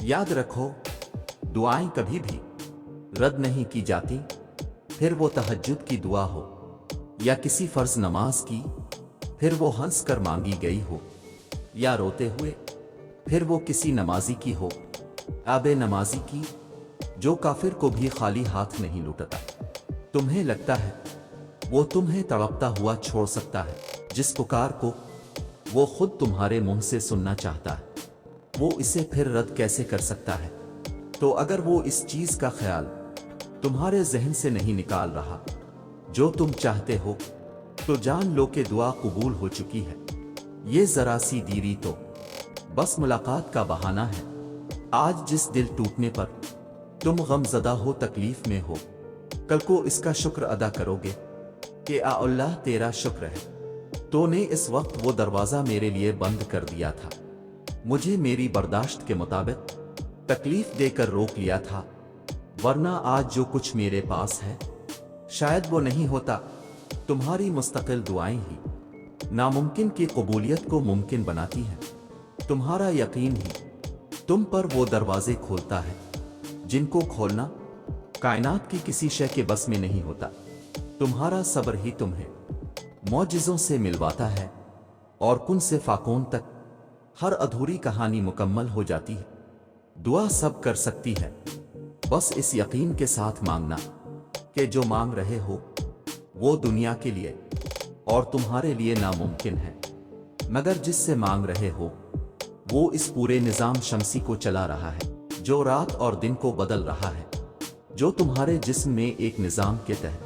याद रखो, दुआएं कभी भी रद्द नहीं की जाती, फिर वो तहज्जुद की दुआ हो या किसी फर्ज नमाज की, फिर वो हंस कर मांगी गई हो या रोते हुए, फिर वो किसी नमाजी की हो, आबे नमाजी की, जो काफिर को भी खाली हाथ नहीं लौटता। तुम्हें लगता है वो तुम्हें तड़पता हुआ छोड़ सकता है? जिस पुकार को वो खुद तुम्हारे मुंह से सुनना चाहता है, वो इसे फिर रद्द कैसे कर सकता है? तो अगर वो इस चीज का ख्याल तुम्हारे जहन से नहीं निकाल रहा जो तुम चाहते हो, तो जान लो कि दुआ कबूल हो चुकी है। ये जरा सी देरी तो बस मुलाकात का बहाना है। आज जिस दिल टूटने पर तुम गमज़दा हो, तकलीफ में हो, कल को इसका शुक्र अदा करोगे कि आ अल्लाह तेरा शुक्र है, तो ने इस वक्त वो दरवाज़ा मेरे लिए बंद कर दिया था, मुझे मेरी बर्दाश्त के मुताबिक तकलीफ देकर रोक लिया था, वरना आज जो कुछ मेरे पास है शायद वो नहीं होता। तुम्हारी मुस्तकिल दुआएं ही नामुमकिन की कबूलियत को मुमकिन बनाती हैं। तुम्हारा यकीन ही तुम पर वो दरवाजे खोलता है जिनको खोलना कायनात की किसी शय के बस में नहीं होता। तुम्हारा सब्र ही तुम्हें मौजिज़ों से मिलवाता है और कुन से फाकून तक हर अधूरी कहानी मुकम्मल हो जाती है। दुआ सब कर सकती है, बस इस यकीन के साथ मांगना कि जो मांग रहे हो वो दुनिया के लिए और तुम्हारे लिए नामुमकिन है, मगर जिससे मांग रहे हो वो इस पूरे निज़ाम शमसी को चला रहा है, जो रात और दिन को बदल रहा है, जो तुम्हारे जिस्म में एक निज़ाम के तहत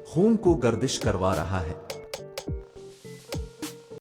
खून को गर्दिश करवा रहा है।